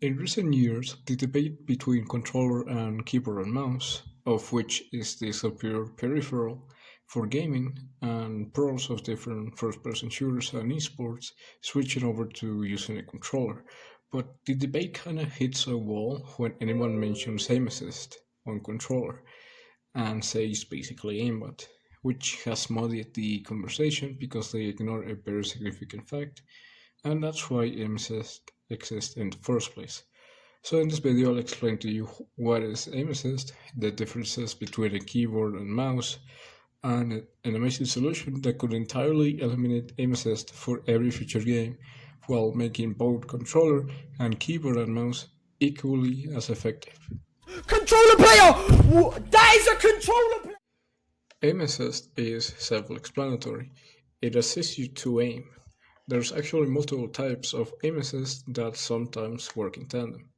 In recent years, the debate between controller and keyboard and mouse, of which is the superior peripheral for gaming, and pros of different first-person shooters and esports switching over to using a controller. But the debate kinda hits a wall when anyone mentions aim assist on controller and says basically aimbot, which has muddied the conversation because they ignore a very significant fact, and that's why aim assist exists in the first place. So in this video I'll explain to you what is aim assist, the differences between a keyboard and mouse, and an amazing solution that could entirely eliminate aim assist for every future game while making both controller and keyboard and mouse equally as effective. Controller player! That is a controller player! Aim assist is self-explanatory. It assists you to aim. There's actually multiple types of aim assist that sometimes work in tandem.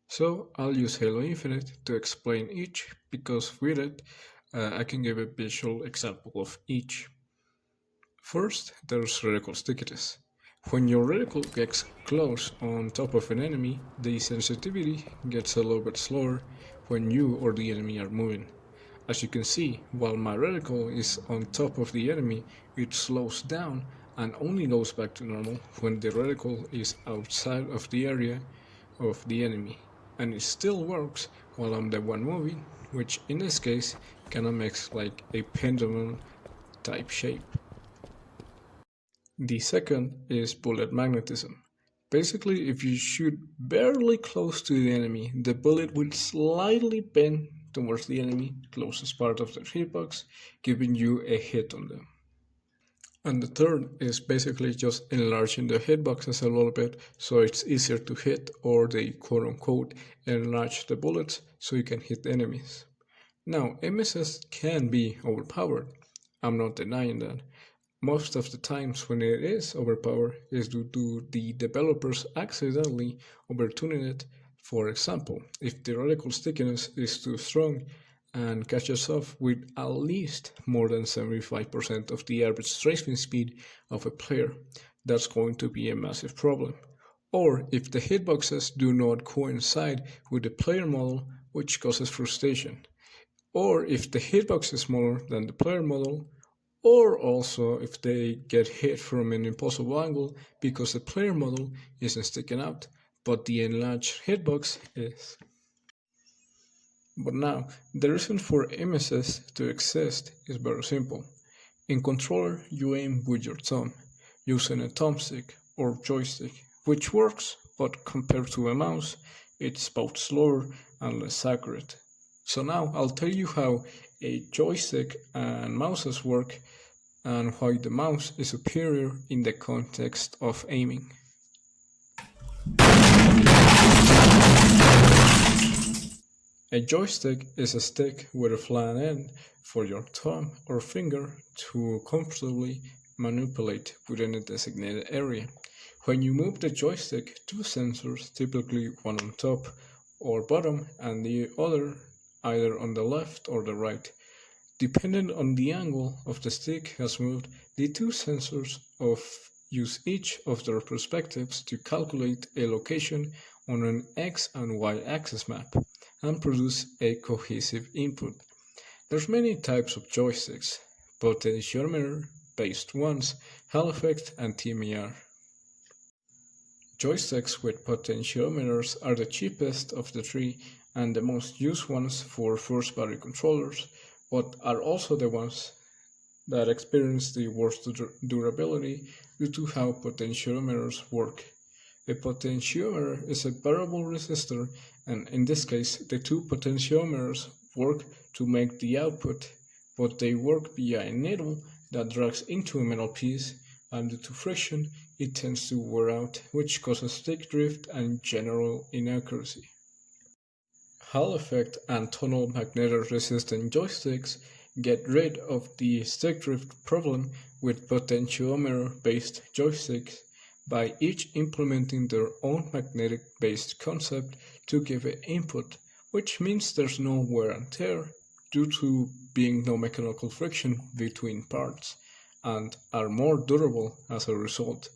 So I'll use Halo Infinite to explain each because with it I can give a visual example of each. First, there's reticle stickiness. When your reticle gets close on top of an enemy, the sensitivity gets a little bit slower when you or the enemy are moving. As you can see, while my reticle is on top of the enemy, it slows down and only goes back to normal when the reticle is outside of the area of the enemy. And it still works while I'm the one moving, which in this case kinda makes like a pendulum type shape. The second is bullet magnetism. Basically, if you shoot barely close to the enemy, the bullet will slightly bend towards the enemy closest part of their hitbox, giving you a hit on them. And the third is basically just enlarging the hitboxes a little bit so it's easier to hit, or they quote unquote enlarge the bullets so you can hit enemies. Now, aim assist can be overpowered. I'm not denying that. Most of the times when it is overpowered is due to the developers accidentally overtuning it. For example, if the reticle stickiness is too strong and catches off with at least more than 75% of the average strafing speed of a player, that's going to be a massive problem. Or if the hitboxes do not coincide with the player model, which causes frustration. Or if the hitbox is smaller than the player model, or also if they get hit from an impossible angle because the player model isn't sticking out, but the enlarged hitbox is. But now, the reason for aim assist to exist is very simple. In controller, you aim with your thumb, using a thumbstick or joystick, which works, but compared to a mouse, it's both slower and less accurate. So now I'll tell you how a joystick and mouses work and why the mouse is superior in the context of aiming. A joystick is a stick with a flat end for your thumb or finger to comfortably manipulate within a designated area. When you move the joystick, two sensors, typically one on top or bottom and the other either on the left or the right, depending on the angle of the stick has moved, the two sensors use each of their perspectives to calculate a location on an X and Y axis map and produce a cohesive input. There's many types of joysticks, potentiometer based ones, Hall effect and TMER. Joysticks with potentiometers are the cheapest of the three and the most used ones for first-party controllers, but are also the ones that experience the worst durability due to how potentiometers work. A potentiometer is a variable resistor, and in this case, the two potentiometers work to make the output, but they work via a needle that drags into a metal piece, and due to friction, it tends to wear out, which causes stick drift and general inaccuracy. Hall effect and tunnel magnetic resistant joysticks get rid of the stick drift problem with potentiometer-based joysticks by each implementing their own magnetic-based concept to give an input, which means there's no wear and tear due to being no mechanical friction between parts, and are more durable as a result.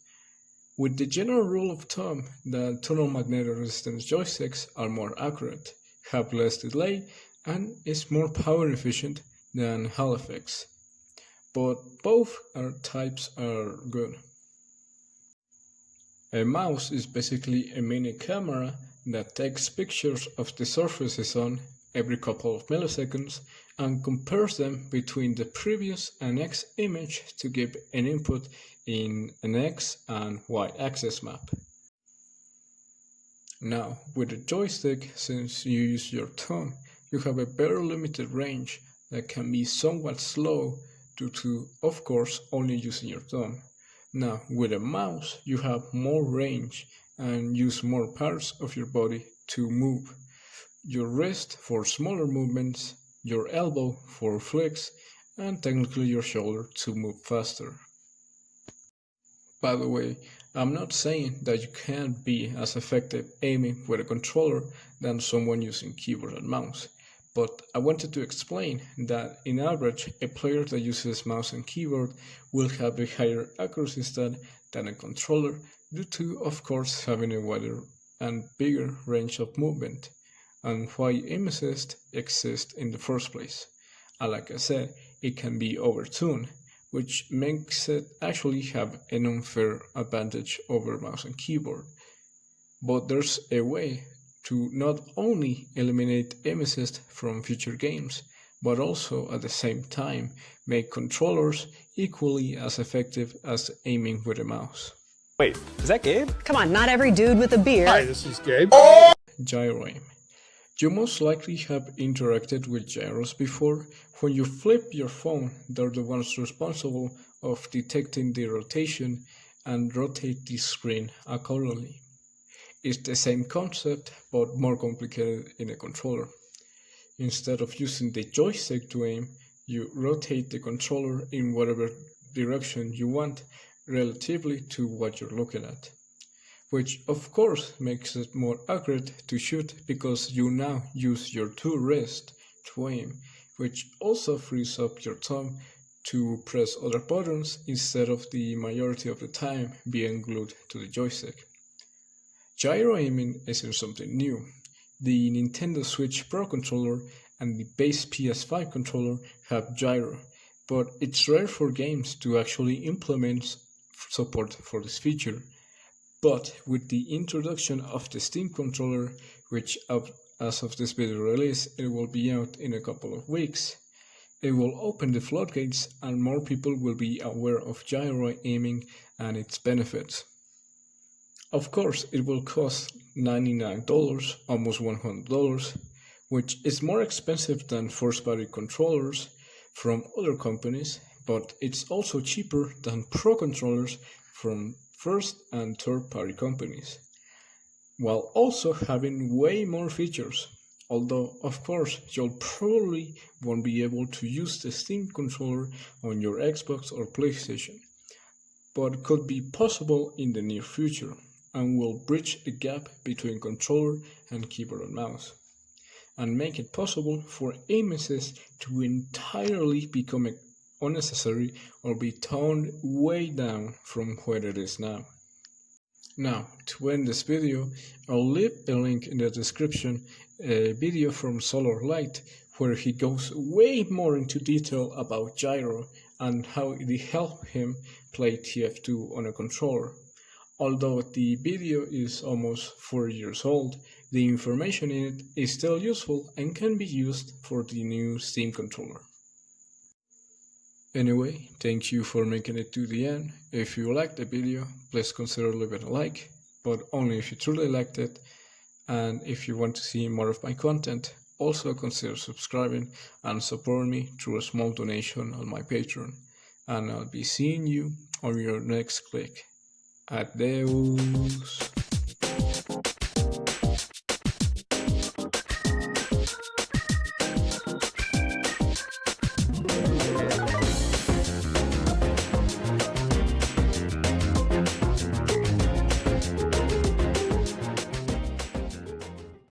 with the general rule of thumb that tunnel magnetic resistance joysticks are more accurate, have less delay, and is more power efficient than Hall effects. But both types are good. A mouse is basically a mini camera that takes pictures of the surfaces on every couple of milliseconds and compares them between the previous and next image to give an input in an X and Y axis map. Now, with a joystick, since you use your thumb, you have a very limited range that can be somewhat slow due to, of course, only using your thumb. Now, with a mouse, you have more range and use more parts of your body to move. Your wrist for smaller movements, your elbow for flicks, and technically your shoulder to move faster. By the way, I'm not saying that you can't be as effective aiming with a controller than someone using keyboard and mouse, but I wanted to explain that in average, a player that uses mouse and keyboard will have a higher accuracy stat than a controller due to, of course, having a wider and bigger range of movement, and why aim assist exists in the first place. And like I said, it can be overtuned, which makes it actually have an unfair advantage over mouse and keyboard. But there's a way to not only eliminate aim assist from future games, but also at the same time make controllers equally as effective as aiming with a mouse. Wait, is that Gabe? Come on, not every dude with a beard. Hi, this is Gabe. Gyro Aim. You most likely have interacted with gyros before. When you flip your phone, they're the ones responsible of detecting the rotation and rotate the screen accordingly. It's the same concept, but more complicated in a controller. Instead of using the joystick to aim, you rotate the controller in whatever direction you want relatively to what you're looking at, which of course makes it more accurate to shoot because you now use your two wrists to aim, which also frees up your thumb to press other buttons instead of the majority of the time being glued to the joystick. Gyro aiming isn't something new. The Nintendo Switch Pro controller and the base PS5 controller have gyro, but it's rare for games to actually implement support for this feature. But with the introduction of the Steam controller, which as of this video release, it will be out in a couple of weeks, it will open the floodgates and more people will be aware of gyro aiming and its benefits. Of course, it will cost $99, almost $100, which is more expensive than first-party controllers from other companies, but it's also cheaper than pro controllers from first and third-party companies, while also having way more features. Although, of course, you'll probably won't be able to use the Steam controller on your Xbox or PlayStation, but could be possible in the near future, and will bridge the gap between controller and keyboard and mouse, and make it possible for aim assist to entirely become unnecessary or be toned way down from where it is now. Now, to end this video, I'll leave a link in the description, a video from SolarLight, where he goes way more into detail about gyro and how it helped him play TF2 on a controller. Although the video is almost 4 years old, the information in it is still useful and can be used for the new Steam controller. Anyway, thank you for making it to the end. If you liked the video, please consider leaving a like, but only if you truly liked it. And if you want to see more of my content, also consider subscribing and support me through a small donation on my Patreon. And I'll be seeing you on your next click. Adeus.